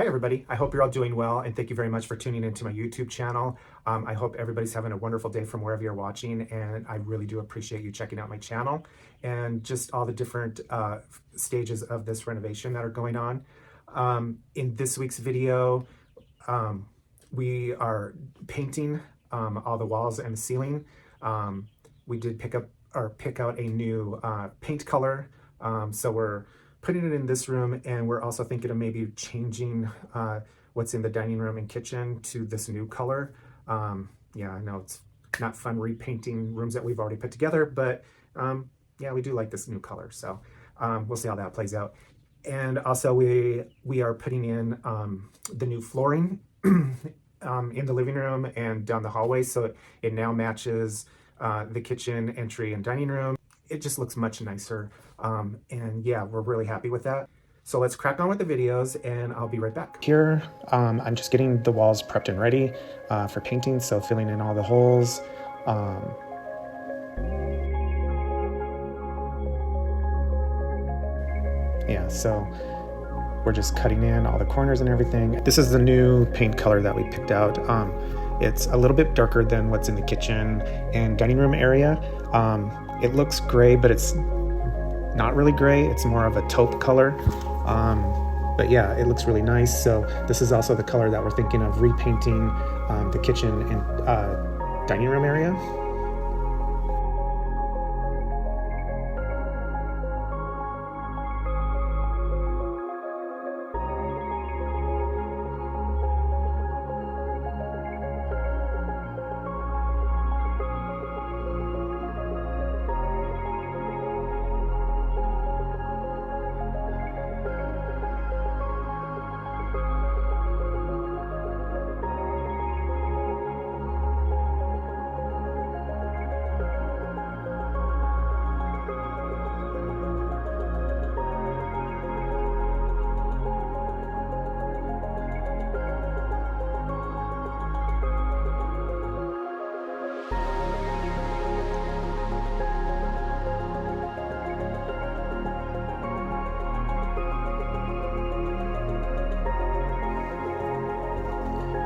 Hi everybody, I hope you're all doing well and thank you very much for tuning into my YouTube channel. I hope everybody's having a wonderful day from wherever you're watching, and I really do appreciate you checking out my channel and just all the different stages of this renovation that are going on. In this week's video, we are painting all the walls and the ceiling. We did pick out a new paint color, so we're putting it in this room, and we're also thinking of maybe changing what's in the dining room and kitchen to this new color. Yeah, I know it's not fun repainting rooms that we've already put together, but yeah, we do like this new color, so we'll see how that plays out. And also we are putting in the new flooring in the living room and down the hallway, so it now matches the kitchen, entry, and dining room. It just looks much nicer, and yeah, we're really happy with that. So let's crack on with the videos, and I'll be right back. Here, I'm just getting the walls prepped and ready for painting, so filling in all the holes. Yeah, so we're just cutting in all the corners and everything. This is the new paint color that we picked out. It's a little bit darker than what's in the kitchen and dining room area. It looks gray, but it's not really gray. It's more of a taupe color. But yeah, it looks really nice. So this is also the color that we're thinking of repainting the kitchen and dining room area.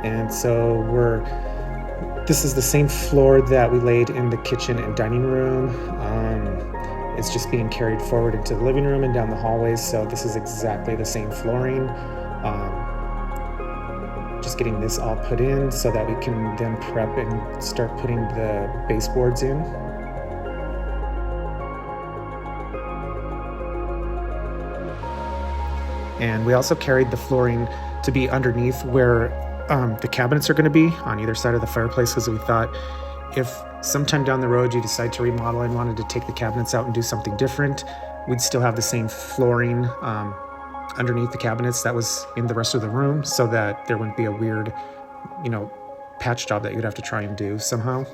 And so this is the same floor that we laid in the kitchen and dining room. It's just being carried forward into the living room and down the hallways. So this is exactly the same flooring. Just getting this all put in so that we can then prep and start putting the baseboards in. And we also carried the flooring to be underneath where the cabinets are going to be on either side of the fireplace, because we thought if sometime down the road you decide to remodel and wanted to take the cabinets out and do something different, we'd still have the same flooring underneath the cabinets that was in the rest of the room, so that there wouldn't be a weird, patch job that you'd have to try and do somehow.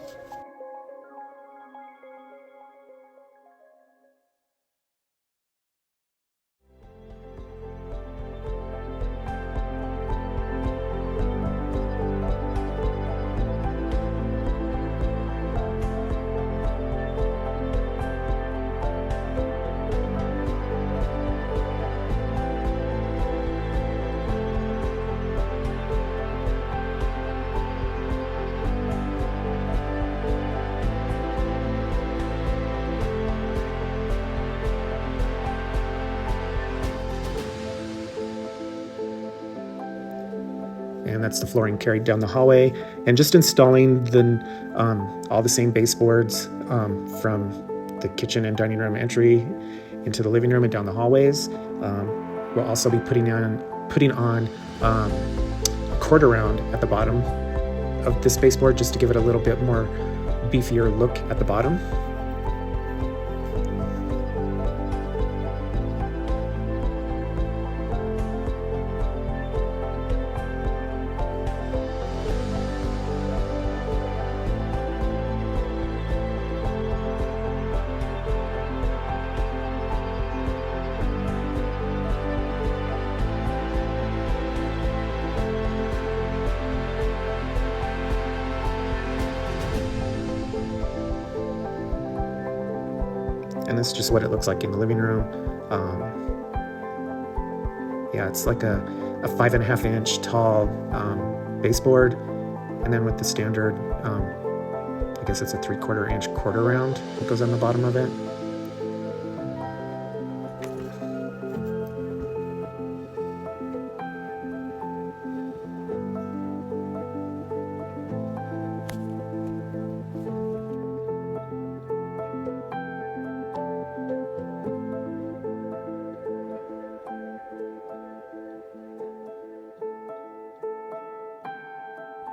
And that's the flooring carried down the hallway, and just installing all the same baseboards from the kitchen and dining room entry into the living room and down the hallways. We'll also be putting on a cord around at the bottom of this baseboard, just to give it a little bit more beefier look at the bottom. And this is just what it looks like in the living room. Yeah, it's like a a 5.5-inch tall baseboard, and then with the standard, I guess it's a 3/4-inch quarter round that goes on the bottom of it.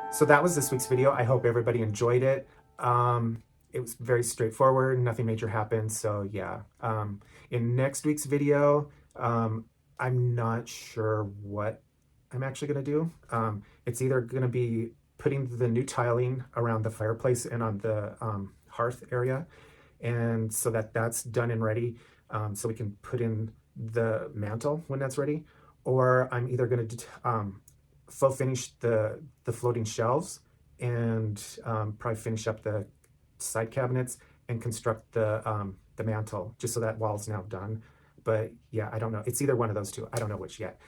So that was this week's video. I hope everybody enjoyed it. It was very straightforward, nothing major happened. So yeah, in next week's video, I'm not sure what I'm actually gonna do. It's either gonna be putting the new tiling around the fireplace and on the hearth area, and so that's done and ready, so we can put in the mantle when that's ready. Or I'm either gonna faux finish the floating shelves and probably finish up the side cabinets and construct the mantle, just so that wall's now done. But yeah, I don't know. It's either one of those two. I don't know which yet.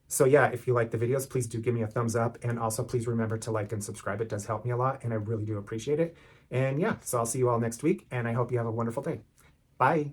So yeah, if you like the videos, please do give me a thumbs up. And also please remember to like and subscribe. It does help me a lot and I really do appreciate it. And yeah, so I'll see you all next week and I hope you have a wonderful day. Bye.